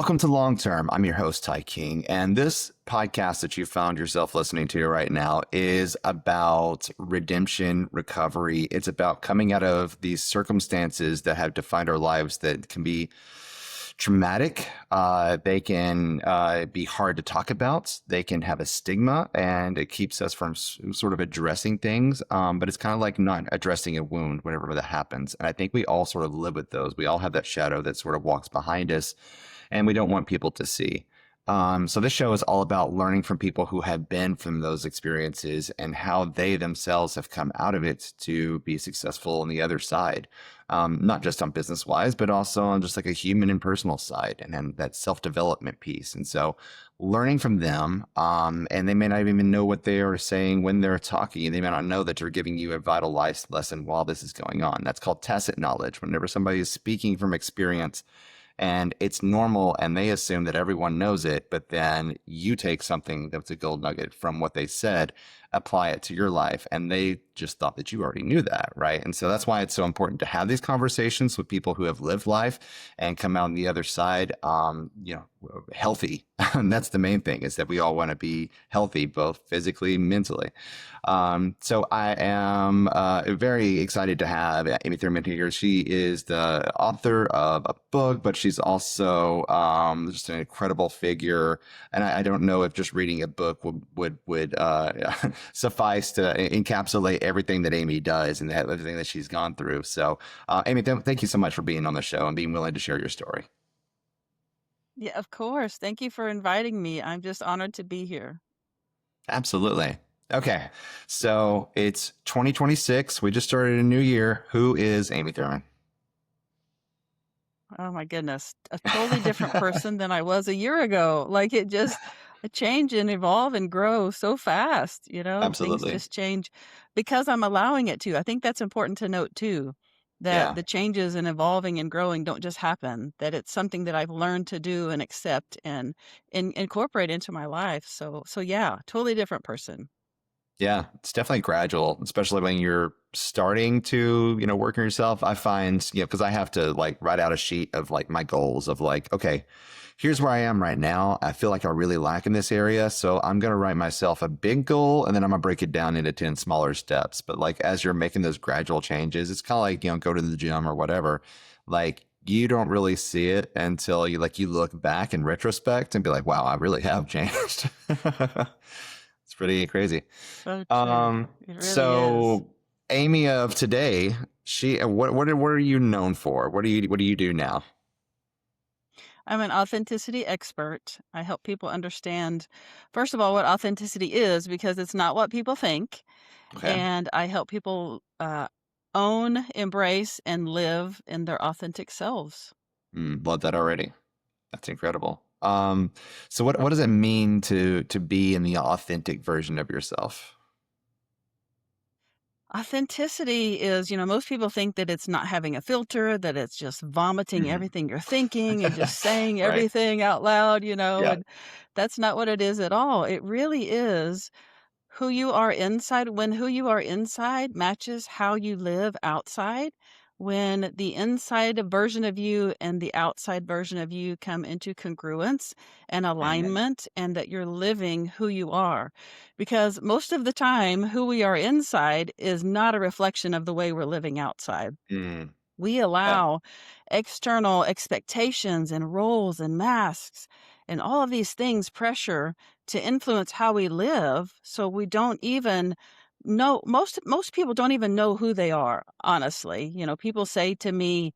Welcome to Longterm. I'm your host, Ty King, and this podcast that you found yourself listening to right now is about redemption, recovery. It's about coming out of these circumstances that have defined our lives that can be traumatic. They can be hard to talk about. They can have a stigma, and it keeps us from sort of addressing things. But it's kind of like not addressing a wound whenever that happens. And I think we all sort of live with those. We all have that shadow that sort of walks behind us, and we don't want people to see. So this show is all about learning from people who have been from those experiences and how they themselves have come out of it to be successful on the other side. Not just on business wise, but also on just like a human and personal side, and then that self-development piece. And so learning from them, and they may not even know what they are saying when they're talking. They may not know that they're giving you a vital life lesson while this is going on. That's called tacit knowledge. Whenever somebody is speaking from experience, and it's normal, and they assume that everyone knows it, but then you take something that's a gold nugget from what they said, apply it to your life, and they just thought that you already knew that, right? And so that's why it's so important to have these conversations with people who have lived life and come out on the other side, healthy. And that's the main thing, is that we all want to be healthy, both physically and mentally. So I am very excited to have Amy Thurman here. She is the author of a book, but she's also just an incredible figure. And I don't know if just reading a book would suffice to encapsulate everything that Amy does and everything that she's gone through. So, Amy, thank you so much for being on the show and being willing to share your story. Yeah, of course. Thank you for inviting me. I'm just honored to be here. Absolutely. Okay. So it's 2026. We just started a new year. Who is Amy Thurman? Oh my goodness. A totally different person than I was a year ago. Like a change and evolve and grow so fast, things Absolutely. just change because I'm allowing it to. I think that's important to note too, that Yeah. the changes and evolving and growing don't just happen, that it's something that I've learned to do and accept and incorporate into my life. So yeah, totally different person. Yeah, it's definitely gradual, especially when you're starting to, work on yourself. I find, because I have to like write out a sheet of like my goals of like, okay, here's where I am right now. I feel like I really lack in this area. So I'm going to write myself a big goal, and then I'm going to break it down into 10 smaller steps. But like, as you're making those gradual changes, it's kind of like, go to the gym or whatever. Like, you don't really see it until you look back in retrospect and be like, wow, I really have changed. It's pretty crazy. So true. It really is. So Amy of today, what are you known for? What do you do now? I'm an authenticity expert. I help people understand, first of all, what authenticity is, because it's not what people think. Okay. And I help people own, embrace, and live in their authentic selves. Love that already. That's incredible. So what does it mean to be in the authentic version of yourself? Authenticity is, most people think that it's not having a filter, that it's just vomiting Mhm. everything you're thinking and just saying Right. everything out loud, Yeah. and that's not what it is at all. It really is who you are inside. When who you are inside matches how you live outside, when the inside version of you and the outside version of you come into congruence and Amen. alignment, and that you're living who you are. Because most of the time, who we are inside is not a reflection of the way we're living outside. Mm, We yeah. allow external expectations and roles and masks and all of these things, pressure, to influence how we live. So we don't even know, most people don't even know who they are, honestly. People say to me,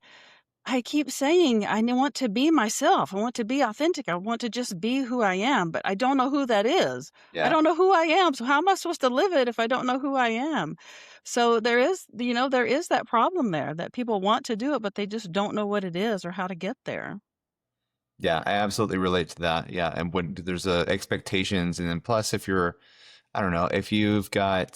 I keep saying want to be myself. I want to be authentic. I want to just be who I am, but I don't know who that is. I Yeah. don't know who I am. So how am I supposed to live it if I don't know who I am? So there is that problem there, that people want to do it, but they just don't know what it is or how to get there. Yeah, I absolutely relate to that. Yeah, and when there's expectations, and then plus if you're I don't know if you've got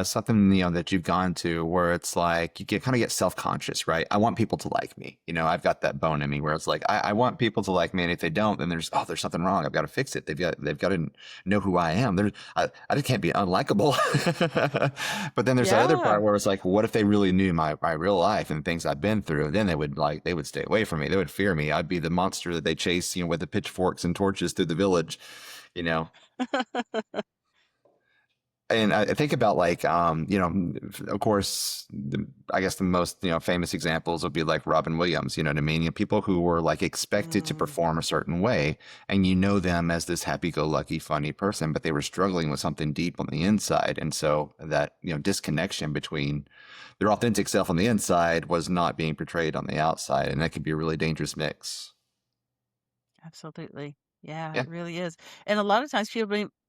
something that you've gone to where it's like you get self-conscious, right? I want people to like me. I've got that bone in me where it's like I want people to like me, and if they don't, then there's something wrong. I've got to fix it. They've got to know who I am. I just can't be unlikable. But then there's that other Yeah. part where it's like, what if they really knew my real life and things I've been through? Then they would stay away from me. They would fear me. I'd be the monster that they chase, with the pitchforks and torches through the village. You know. And I think about like, of course, I guess the most, famous examples would be like Robin Williams, you know what I mean? People who were like expected to Mm, perform a certain way, and you know them as this happy-go-lucky, funny person, but they were struggling with something deep on the inside. And so that, disconnection between their authentic self on the inside was not being portrayed on the outside. And that can be a really dangerous mix. absolutely. Yeah, Yeah. it really is. And a lot of times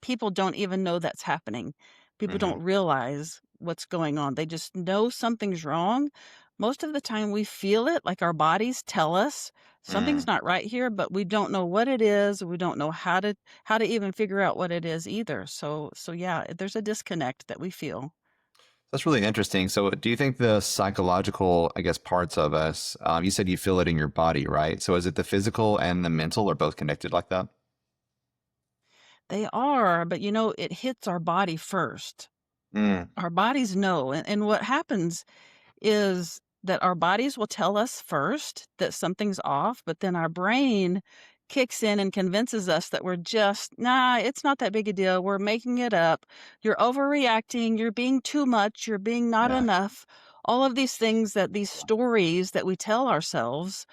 people don't even know that's happening. People Hmm. don't realize what's going on. They just know something's wrong. Most of the time we feel it, like our bodies tell us something's Mm. not right here, but we don't know what it is. We don't know how to even figure out what it is either. So yeah, there's a disconnect that we feel. That's really interesting. So, do you think the psychological, I guess, parts of us, you said you feel it in your body, right? So, is it the physical and the mental are both connected like that? They are, but it hits our body first. Mm. Our bodies know. And what happens is that our bodies will tell us first that something's off, but then our brain kicks in and convinces us that we're just, nah, it's not that big a deal. We're making it up. You're overreacting. You're being too much. You're being not Yeah. enough. All of these things these stories that we tell ourselves,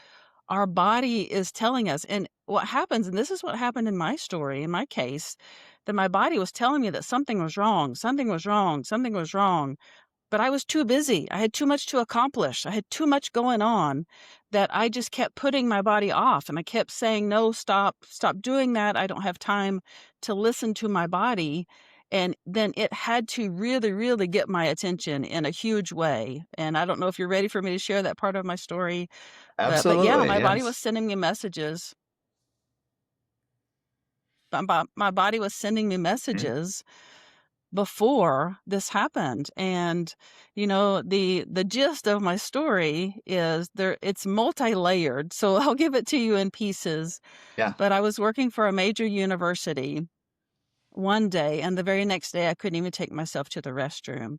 our body is telling us. And what happens, and this is what happened in my story, in my case, that my body was telling me that something was wrong, something was wrong, something was wrong, but I was too busy. I had too much to accomplish. I had too much going on that I just kept putting my body off, and I kept saying, "No, stop doing that. I don't have time to listen to my body." And then it had to really, really get my attention in a huge way. And I don't know if you're ready for me to share that part of my story, but yeah, Absolutely. my body was Yes. sending me messages. My body was sending me Mm. messages before this happened. And the gist of my story is it's multi-layered, so I'll give it to you in pieces. Yeah. But I was working for a major university one day, and the very next day I couldn't even take myself to the restroom.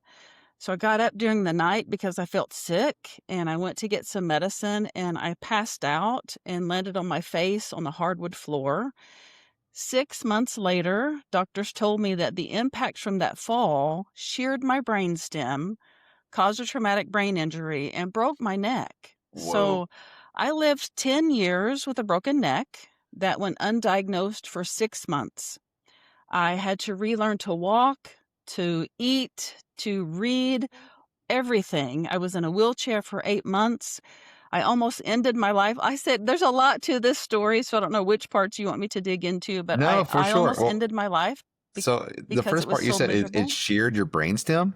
So I got up during the night because I felt sick, and I went to get some medicine, and I passed out and landed on my face on the hardwood floor. 6 months later, doctors told me that the impact from that fall sheared my brainstem, caused a traumatic brain injury, and broke my neck. Whoa. So I lived 10 years with a broken neck that went undiagnosed for 6 months. I had to relearn to walk, to eat, to read, everything. I was in a wheelchair for 8 months. I almost ended my life. I said there's a lot to this story, so I don't know which parts you want me to dig into, but No, for I sure. almost Well, ended my life bec so the because it first was part you so said it miserable. sheared your brainstem.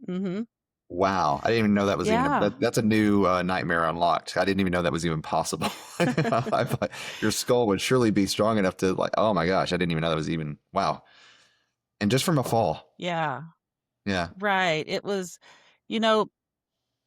Mhm. Wow, I didn't even know that was even Yeah. that's a new nightmare unlocked. I didn't even know that was even possible. I thought your skull would surely be strong enough to like. Oh my gosh, I didn't even know that was even wow. And just from a fall. Yeah. Yeah. Right. It was you know,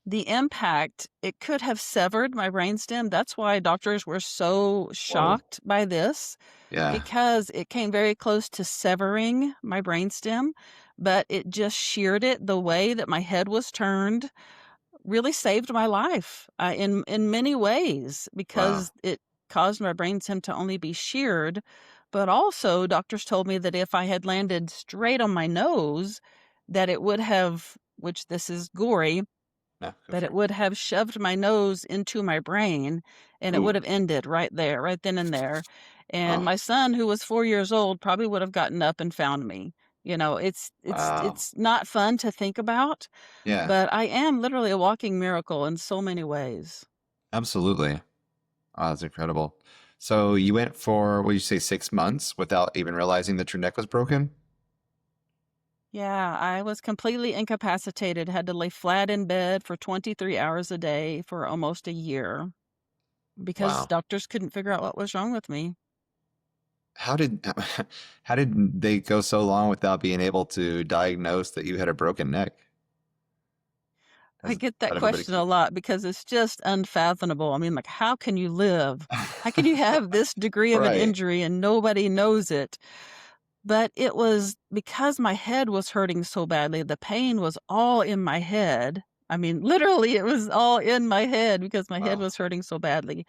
the impact, it could have severed my brainstem. That's why doctors were so Whoa. shocked by this, Yeah. because it came very close to severing my brainstem, but it just sheared it the way that my head was turned. Really saved my life, in many ways, Wow. because it caused my brainstem to only be sheared, but also doctors told me that if I had landed straight on my nose, that it would have, which this is gory, No, go that for it it. would have shoved my nose into my brain, and it Ooh. would have ended right there, right then and there. And Oh. my son, who was 4 years old, probably would have gotten up and found me. Wow. It's not fun to think about, Yeah. but I am literally a walking miracle in so many ways. Absolutely. Oh, that's incredible. So you went for what did you say 6 months without even realizing that your neck was broken? Yeah, I was completely incapacitated, had to lay flat in bed for 23 hours a day for almost a year because Wow. doctors couldn't figure out what was wrong with me. How did how did they go so long without being able to diagnose that you had a broken neck? I Has get that that ever been question a lot because it's just unfathomable. I mean, like, how can you live? How can you have this degree of an Right. injury and nobody knows it? But it was because my head was hurting so badly, the pain was all in my head. I mean, literally, it was all in my head because my head Wow. was hurting so badly.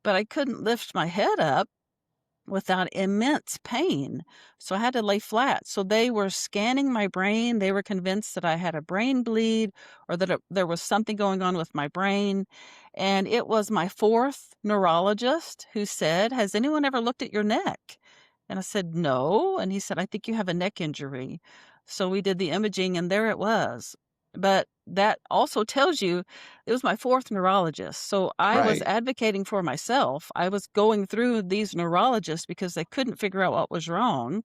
But I couldn't lift my head up without immense pain. So I had to lay flat. So they were scanning my brain. They were convinced that I had a brain bleed or that there was something going on with my brain. And it was my fourth neurologist who said, "Has anyone ever looked at your neck?" And I said, "No." And he said, "I think you have a neck injury." So we did the imaging and there it was. But that also tells you it was my fourth neurologist. So I was Right. advocating for myself. I was going through these neurologists because they couldn't figure out what was wrong.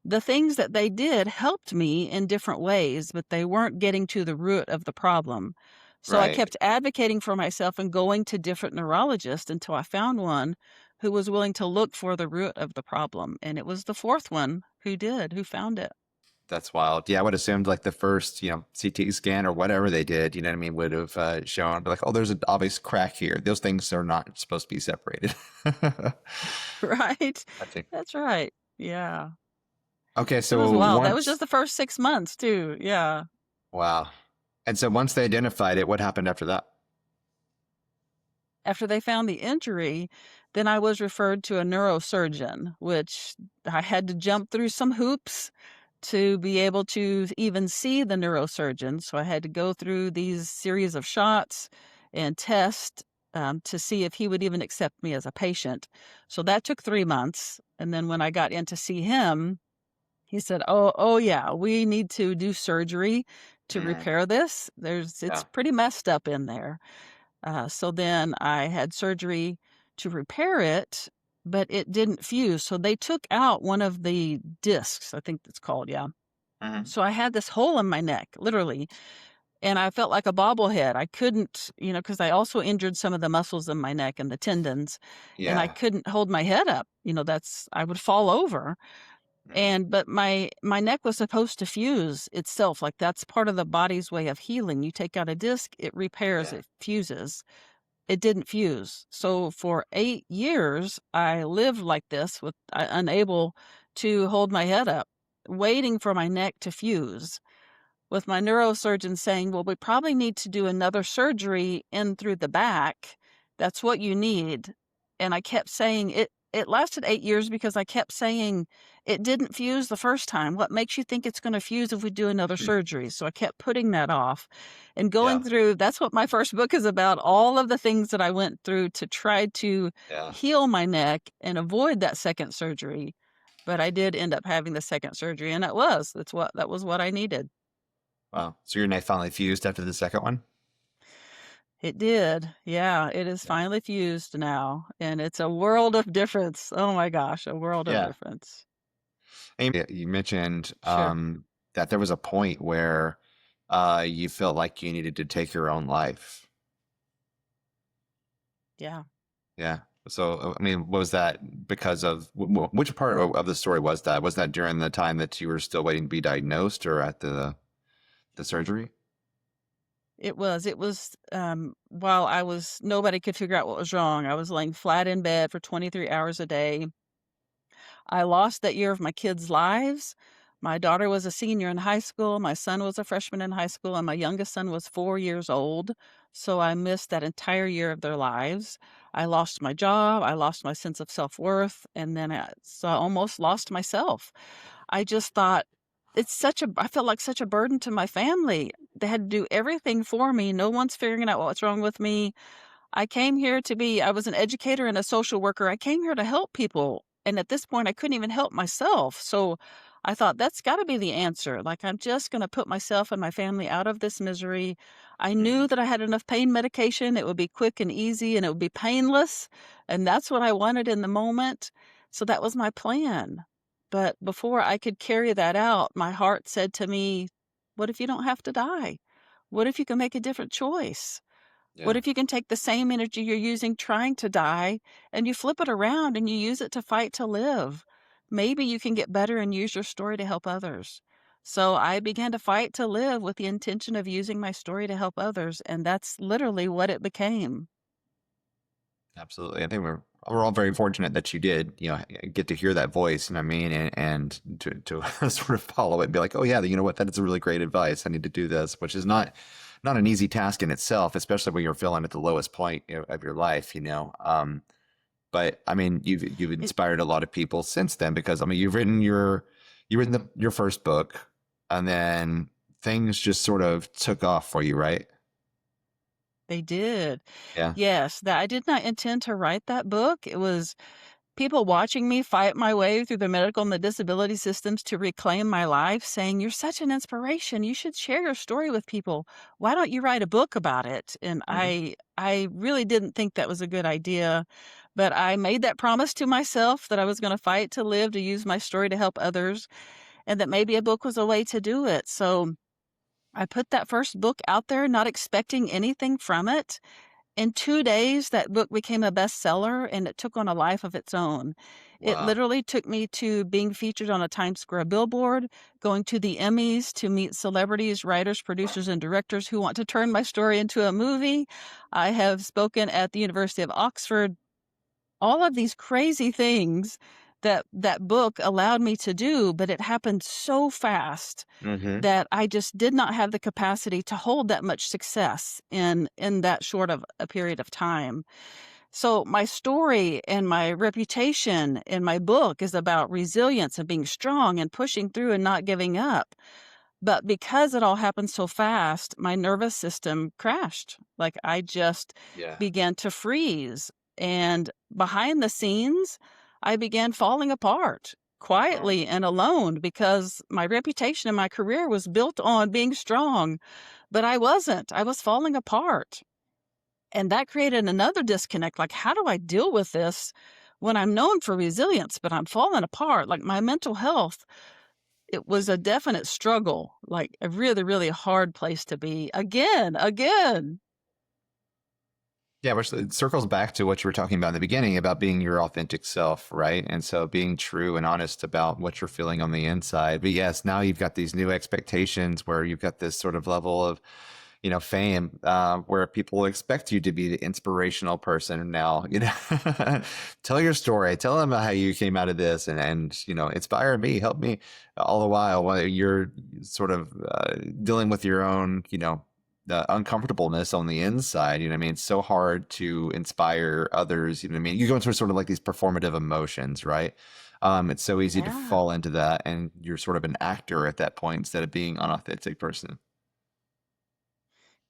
The things that they did helped me in different ways, but they weren't getting to the root of the problem. So I Right. kept advocating for myself and going to different neurologists until I found one who was willing to look for the root of the problem. And it was the fourth one who found it. That's wild. Yeah, I would assumed like the first, CT scan or whatever they did, you know what I mean, would have shown like, oh, there's an obvious crack here. Those things are not supposed to be separated. Right? I think. That's right. Yeah. Okay, It was so wild. That was just once, the first 6 months too. Yeah. wow. And so once they identified it, what happened after that? After they found the injury, then I was referred to a neurosurgeon, which I had to jump through some hoops to be able to even see the neurosurgeon. So I had to go through these series of shots and tests to see if he would even accept me as a patient. So that took 3 months. And then when I got in to see him, he said, "Oh yeah, we need to do surgery to Mm, repair this. It's yeah. pretty messed up in there." So then I had surgery to repair it, but it didn't fuse. So they took out one of the discs, I think it's called, yeah. Hmm. So I had this hole in my neck, literally, and I felt like a bobblehead. I couldn't, because I also injured some of the muscles in my neck and the tendons, and I Yeah. couldn't hold my head up. I would fall over. Mm, But my neck was supposed to fuse itself. Like that's part of the body's way of healing. You take out a disc, it repairs, yeah. it fuses. It didn't fuse. So for 8 years, I lived like this with unable to hold my head up, waiting for my neck to fuse with my neurosurgeon saying, "Well, we probably need to do another surgery in through the back. That's what you need." And I kept saying it lasted 8 years because I kept saying, "It didn't fuse the first time. What makes you think it's gonna fuse if we do another Hmm. surgery?" So I kept putting that off and going Yeah. through that's what my first book is about, all of the things that I went through to try to Yeah. heal my neck and avoid that second surgery. But I did end up having the second surgery, and that was what I needed. Wow. So your neck finally fused after the second one? It did. Yeah, it is Yeah. finally fused now, and it's a world of difference. Oh my gosh, a world of Yeah. difference. And you mentioned Sure. that there was a point where you felt like you needed to take your own life. Yeah. Yeah. So, I mean, was that because of which part of the story was that? Was that during the time that you were still waiting to be diagnosed or at the surgery? It was while I was nobody could figure out what was wrong. I was laying flat in bed for 23 hours a day. I lost that year of my kids' lives. My daughter was a senior in high school, my son was a freshman in high school, and my youngest son was 4 years old, so I missed that entire year of their lives. I lost my job, I lost my sense of self-worth, and then I almost lost myself. I just thought, I felt like such a burden to my family. They had to do everything for me, no one's figuring out what's wrong with me. I was an educator and a social worker. I came here to help people. And at this point, I couldn't even help myself. So I thought that's got to be the answer. Like, I'm just going to put myself and my family out of this misery. I knew Mm, that I had enough pain medication. It would be quick and easy and it would be painless. And that's what I wanted in the moment. So that was my plan. But before I could carry that out, my heart said to me, "What if you don't have to die? What if you can make a different choice? What yeah. if you can take the same energy you're using trying to die and you flip it around and you use it to fight to live?" maybe you can get better and use your story to help others. So I began to fight to live with the intention of using my story to help others, and that's literally what it became. Absolutely. I think we're all very fortunate that you did, get to hear that voice, and I mean, and to sort of follow it and be like, oh yeah, you know what, that is really great advice. I need to do this, which is not an easy task in itself, especially when you're feeling at the lowest point of your life, But I mean, you've It inspired a lot of people since then, because I mean, your first book, and then things just sort of took off for you, right? They did. Yeah. Yes, that I did not intend to write that book. It was people watching me fight my way through the medical and the disability systems to reclaim my life, saying, "You're such an inspiration. You should share your story with people. Why don't you write a book about it?" And Hmm. I really didn't think that was a good idea, but I made that promise to myself that I was gonna fight to live, to use my story to help others, and that maybe a book was a way to do it. So I put that first book out there not expecting anything from it. In 2 days, that book became a bestseller, and it took on a life of its own. It Wow. literally took me to being featured on a Times Square billboard, going to the Emmys to meet celebrities, writers, producers, and directors who want to turn my story into a movie. I have spoken at the University of Oxford. All of these crazy things that that book allowed me to do, but it happened so fast Hmm. that I just did not have the capacity to hold that much success in that short of a period of time. So my story and my reputation in my book is about resilience and being strong and pushing through and not giving up. But because it all happened so fast, my nervous system crashed. Like I just Yeah. began to freeze. And behind the scenes, I began falling apart quietly and alone because my reputation and my career was built on being strong, but I wasn't. I was falling apart. And that created another disconnect. Like, how do I deal with this when I'm known for resilience, but I'm falling apart? Like, my mental health, it was a definite struggle, like a really, really hard place to be. Again. Yeah, which it circles back to what you were talking about in the beginning about being your authentic self, right? And so being true and honest about what you're feeling on the inside. But yes, now you've got these new expectations where you've got this sort of level of, fame, where people expect you to be the inspirational person now, tell your story, tell them about how you came out of this, and inspire me, help me, all the while you're sort of dealing with your own, the uncomfortableness on the inside. You know what I mean? It's so hard to inspire others. You know what I mean? You go into sort of like these performative emotions, right? It's so easy to Yeah. fall into that, and you're sort of an actor at that point instead of being an authentic person.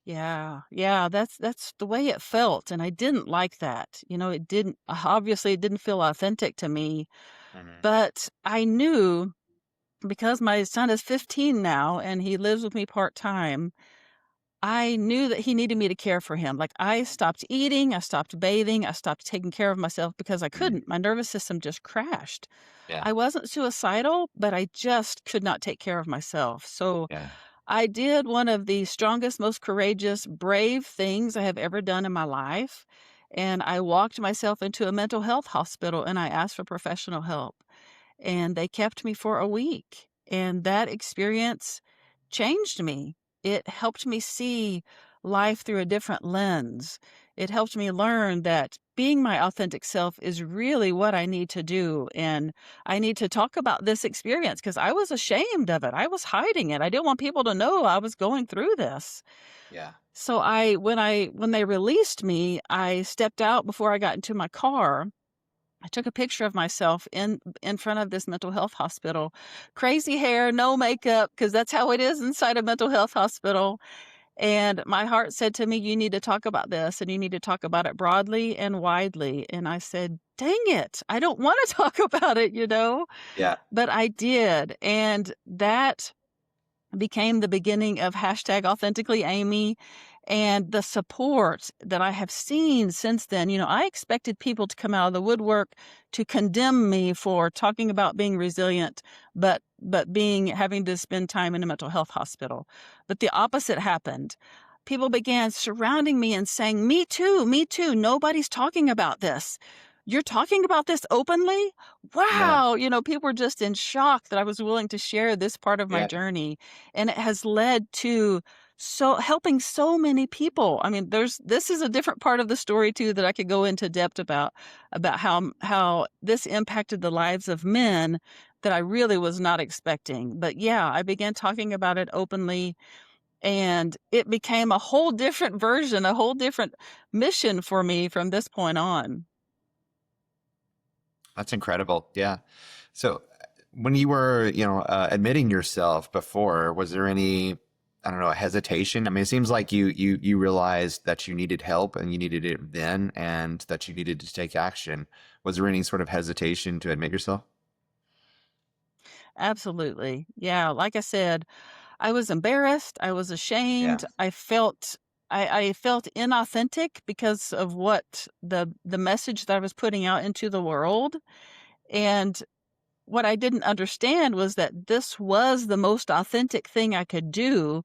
Yeah. Yeah, that's the way it felt, and I didn't like that. It didn't obviously, it didn't feel authentic to me, Hmm. but I knew because my son is 15 now and he lives with me part-time, I knew that he needed me to care for him. Like, I stopped eating, I stopped bathing, I stopped taking care of myself because I Mm. couldn't. My nervous system just crashed. Yeah. I wasn't suicidal, but I just could not take care of myself. So Yeah. I did one of the strongest, most courageous, brave things I have ever done in my life. And I walked myself into a mental health hospital and I asked for professional help. And they kept me for a week. And that experience changed me. It helped me see life through a different lens. It helped me learn that being my authentic self is really what I need to do. And I need to talk about this experience because I was ashamed of it. I was hiding it. I didn't want people to know I was going through this. Yeah. So when they released me, I stepped out before I got into my car. I took a picture of myself in front of this mental health hospital. Crazy hair, no makeup, because that's how it is inside a mental health hospital. And my heart said to me, "You need to talk about this, and you need to talk about it broadly and widely." And I said, "Dang it, I don't want to talk about it." Yeah. But I did, and that became the beginning of hashtag authentically Amy and the support that I have seen since then. I expected people to come out of the woodwork to condemn me for talking about being resilient, but being having to spend time in a mental health hospital. But the opposite happened. People began surrounding me and saying, me too, nobody's talking about this. "You're talking about this openly? Yeah. Wow!" People were just in shock that I was willing to share this part of my Yeah. journey, and it has led to helping so many people. I mean, this is a different part of the story too that I could go into depth about how this impacted the lives of men that I really was not expecting. But yeah, I began talking about it openly, and it became a whole different version, a whole different mission for me from this point on. That's incredible. Yeah. So when you were, admitting yourself before, was there any, I don't know, hesitation? I mean, it seems like you realized that you needed help and you needed it then and that you needed to take action. Was there any sort of hesitation to admit yourself? Absolutely. Yeah, like I said, I was embarrassed, I was Yeah. ashamed, I felt inauthentic because of what the message that I was putting out into the world, and what I didn't understand was that this was the most authentic thing I could do,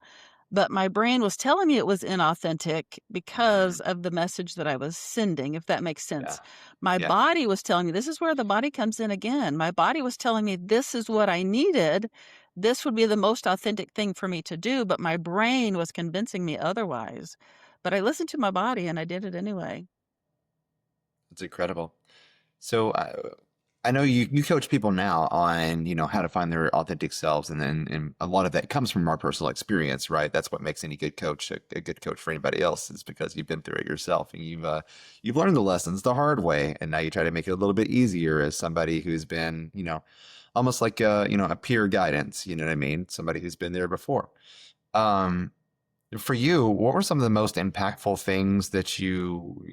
but my brain was telling me it was inauthentic Mm, because of the message that I was sending, if that makes sense. yeah. My Yeah. body was telling me this is where the body comes in again. My body was telling me this is what I needed. This would be the most authentic thing for me to do, but my brain was convincing me otherwise. But I listened to my body and I did it anyway. It's incredible. So I know you coach people now on how to find their authentic selves, and then and a lot of that comes from our personal experience, right? That's what makes any good coach a good coach for anybody else is because you've been through it yourself and you've learned the lessons the hard way, and now you try to make it a little bit easier as somebody who's been almost like a peer guidance. You know what I mean? Somebody who's been there before. Um, for you, what were some of the most impactful things that you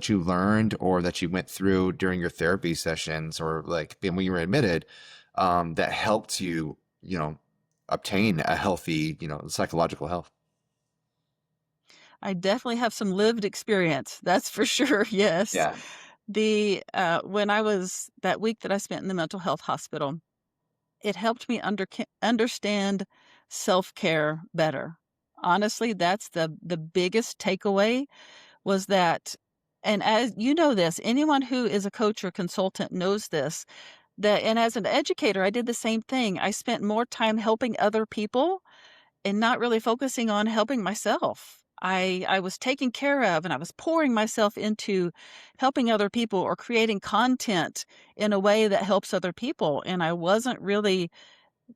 learned or that you went through during your therapy sessions or like when you were admitted that helped you, obtain a healthy, psychological health? I definitely have some lived experience. That's for sure. Yes. Yeah. When I was that week that I spent in the mental health hospital, it helped me understand self-care better. Honestly, that's the biggest takeaway was that, and as you know this, anyone who is a coach or consultant knows this, that and as an educator, I did the same thing. I spent more time helping other people and not really focusing on helping myself. I was taken care of and I was pouring myself into helping other people or creating content in a way that helps other people, and I wasn't really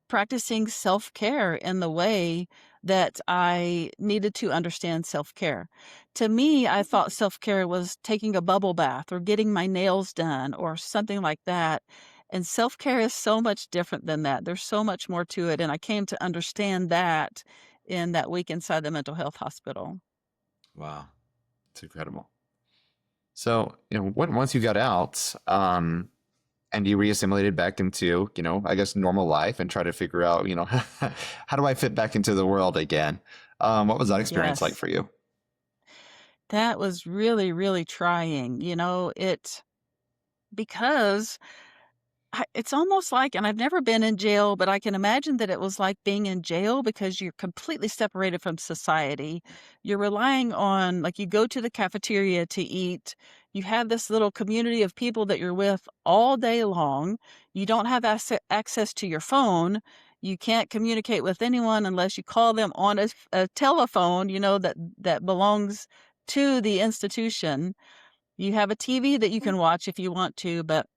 practicing self-care in the way that I needed to understand self-care. To me, I thought self-care was taking a bubble bath or getting my nails done or something like that. And self-care is so much different than that. There's so much more to it. And I came to understand that in that week inside the mental health hospital. Wow. It's incredible. So, once you got out, and you reassimilated back into, I guess normal life and try to figure out, how do I fit back into the world again? What was that experience like Yes. for you? That was really, really trying. Because it's almost like, and I've never been in jail, but I can imagine that it was like being in jail because you're completely separated from society. You're relying on, like, you go to the cafeteria to eat. You have this little community of people that you're with all day long. You don't have access to your phone. You can't communicate with anyone unless you call them on a telephone, that belongs to the institution. You have a TV that you can watch if you want to, but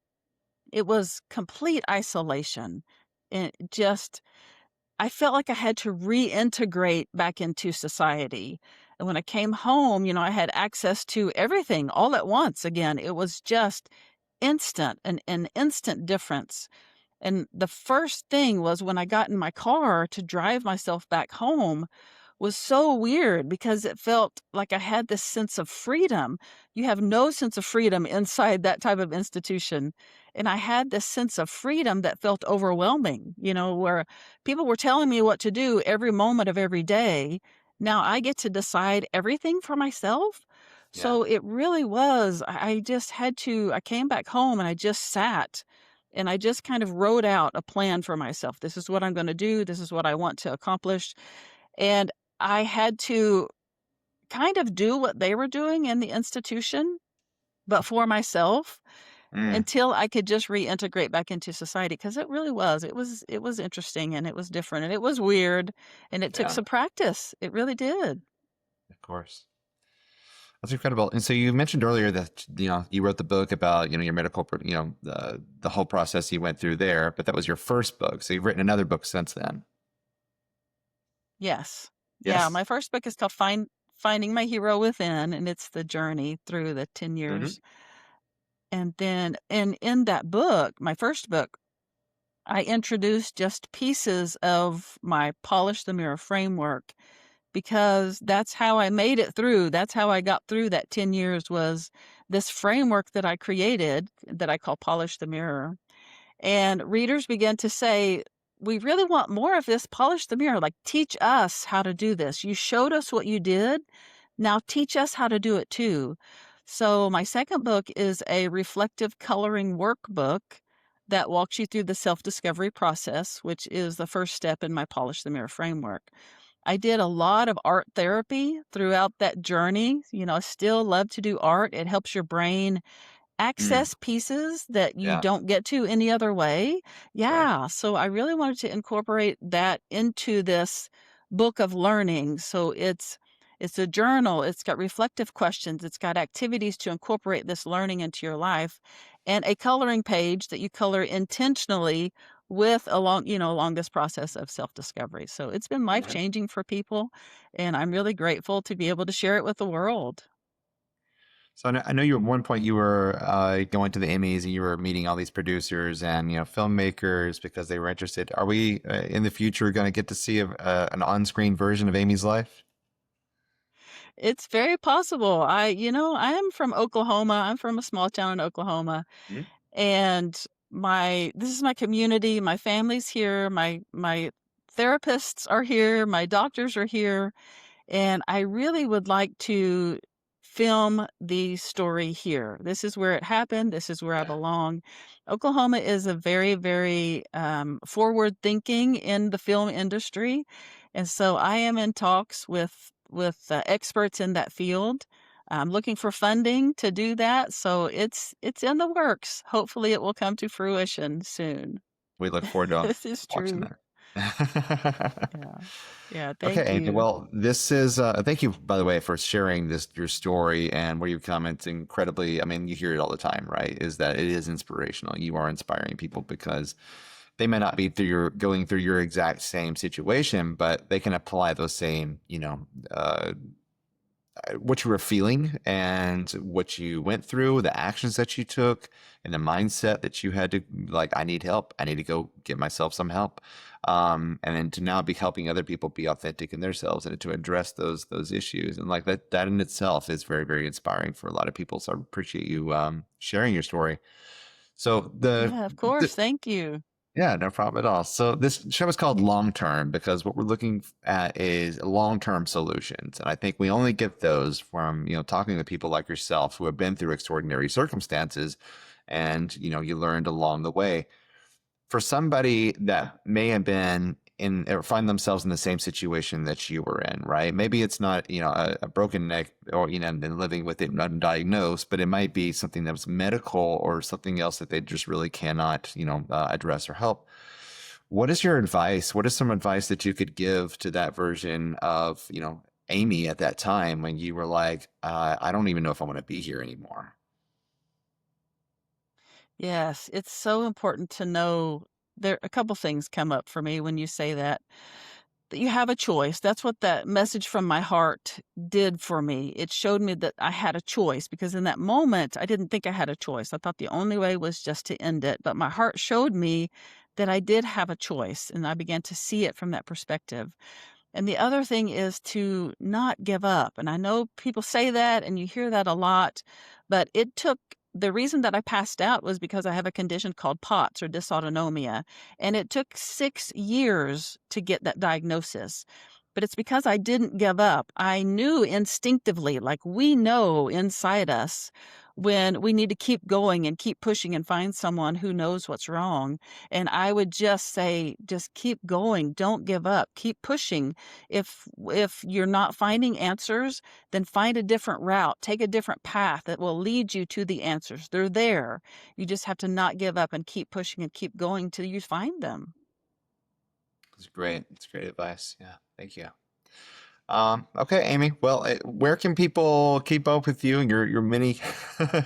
it was complete isolation. And just I felt like I had to reintegrate back into society. And when I came home, I had access to everything all at once again. It was just instant, an instant difference. And the first thing was when I got in my car to drive myself back home was so weird because it felt like I had this sense of freedom. You have no sense of freedom inside that type of institution. And I had this sense of freedom that felt overwhelming, where people were telling me what to do every moment of every day. Now I get to decide everything for myself. Yeah. So it really was. I just had to, I came back home and I just sat and I just kind of wrote out a plan for myself. This is what I'm going to do. This is what I want to accomplish. And I had to kind of do what they were doing in the institution, but for myself Mm, until I could just reintegrate back into society. Because it really was. It was interesting, and it was different, and it was weird, and it took yeah, some practice. It really did. of course. That's incredible. And so you mentioned earlier that you wrote the book about your medical the whole process you went through there, but that was your first book. So you've written another book since then. Yes. Yeah, Yes. my first book is called Finding My Hero Within, and it's the journey through the 10 Hmm. years. And then in that book, my first book, I introduced just pieces of my Polish the Mirror framework because that's how I made it through. That's how I got through that 10 years was this framework that I created that I call Polish the Mirror. And readers began to say, "We really want more of this. Polish the mirror. Like, teach us how to do this. You showed us what you did. Now teach us how to do it too." So, my second book is a reflective coloring workbook that walks you through the self discovery process, which is the first step in my Polish the Mirror framework. I did a lot of art therapy throughout that journey. I still love to do art. It helps your brain Mm, access pieces that you yeah. don't get to any other way. Right. Yeah, so I really wanted to incorporate that into this book of learning. So it's a journal, it's got reflective questions, it's got activities to incorporate this learning into your life, and a coloring page that you color intentionally with along this process of self-discovery. So it's been Right. life-changing for people, and I'm really grateful to be able to share it with the world. So I know you at one point you were going to the Emmys and you were meeting all these producers and filmmakers because they were interested. Are we in the future going to get to see an on-screen version of Amy's life? It's very possible. I am from Oklahoma. I'm from a small town in Oklahoma, Mhm. and my this is my community. My family's here. My therapists are here. My doctors are here. And I really would like to film the story here. This is where it happened. This is where I Yeah. belong. Oklahoma is a very, very forward thinking in the film industry, and so I am in talks with experts in that field. I'm looking for funding to do that, so it's in the works. Hopefully, it will come to fruition soon. We look forward to This is watching true. that. Yeah. Yeah. Okay, Thank Amy. you. Well, this is thank you by the way for sharing your story and where you come. It's incredibly. I mean, you hear it all the time, right? Is that it is inspirational. You are inspiring people because they may not be going through your exact same situation, but they can apply those same, what you were feeling and what you went through, the actions that you took, and the mindset that you had to like, I need help. I need to go get myself some help. And then to now be helping other people be authentic in themselves and to address those issues. And like that in itself is very, very inspiring for a lot of people. So I appreciate you sharing your story. So Yeah, of course. Thank you. yeah, no problem at all. So this show is called Long Term because what we're looking at is long-term solutions. And I think we only get those from, talking to people like yourself who have been through extraordinary circumstances and, you learned along the way. For somebody that may have been in or find themselves in the same situation that you were in, right? Maybe it's not, a broken neck or, and living with it undiagnosed, but it might be something that was medical or something else that they just really cannot, address or help. What is your advice? What is some advice that you could give to that version of, Amy at that time when you were like, I don't even know if I want to be here anymore? Yes, it's so important to know there a couple things come up for me when you say that. That you have a choice. That's what that message from my heart did for me. It showed me that I had a choice because in that moment I didn't think I had a choice. I thought the only way was just to end it. But my heart showed me that I did have a choice and I began to see it from that perspective. And the other thing is to not give up. And I know people say that and you hear that a lot, but the reason that I passed out was because I have a condition called POTS or dysautonomia. And it took 6 years to get that diagnosis. But it's because I didn't give up. I knew instinctively, like we know inside us, when we need to keep going and keep pushing and find someone who knows what's wrong. And I would just say, just keep going, don't give up, keep pushing. If you're not finding answers, then find a different route, take a different path that will lead you to the answers. They're there. You just have to not give up and keep pushing and keep going till you find them. It's great. It's great advice. Yeah. Thank you. Okay, Amy. Well, where can people keep up with you and your many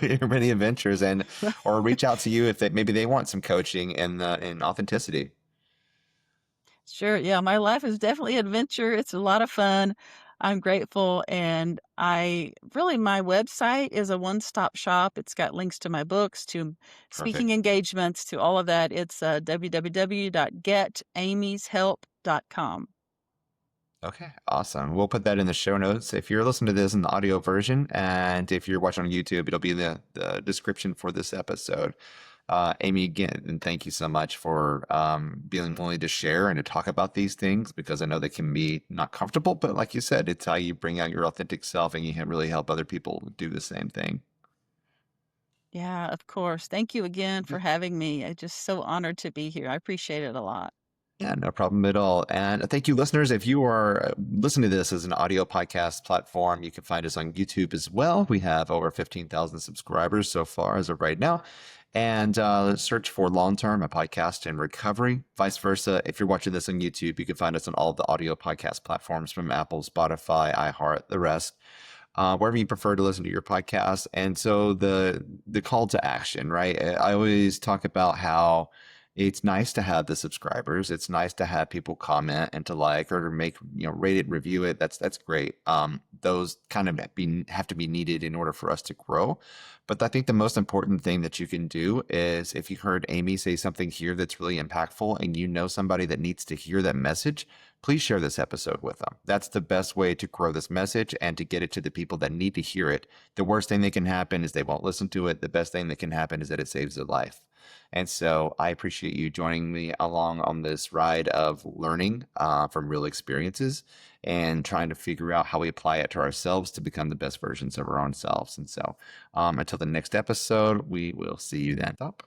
your many adventures, and or reach out to you if maybe they want some coaching and in authenticity? Sure. Yeah, my life is definitely adventure. It's a lot of fun. I'm grateful. And my website is a one-stop shop. It's got links to my books, to speaking Perfect. engagements, to all of that. It's www.getamyshelp.com. Okay, awesome. We'll put that in the show notes. If you're listening to this in the audio version, and if you're watching on YouTube, it'll be in the description for this episode. Amy, again, and thank you so much for being willing to share and to talk about these things, because I know they can be not comfortable, but like you said, it's how you bring out your authentic self and you can really help other people do the same thing. Yeah, of course. Thank you again Yeah. for having me. I'm just so honored to be here. I appreciate it a lot. Yeah, no problem at all. And thank you, listeners. If you are listening to this as an audio podcast platform, you can find us on YouTube as well. We have over 15,000 subscribers so far as of right now. And search for Longterm, a podcast in recovery. Vice versa, if you're watching this on YouTube, you can find us on all of the audio podcast platforms from Apple, Spotify, iHeart, the rest, wherever you prefer to listen to your podcast. And so the call to action, right? I always talk about how it's nice to have the subscribers. It's nice to have people comment and to like or to make, rate it, review it. That's great. Those kind of have to be needed in order for us to grow. But I think the most important thing that you can do is, if you heard Amy say something here that's really impactful and you know somebody that needs to hear that message, please share this episode with them. That's the best way to grow this message and to get it to the people that need to hear it. The worst thing that can happen is they won't listen to it. The best thing that can happen is that it saves their life. And so I appreciate you joining me along on this ride of learning from real experiences and trying to figure out how we apply it to ourselves to become the best versions of our own selves. And so until the next episode, we will see you then. Stop.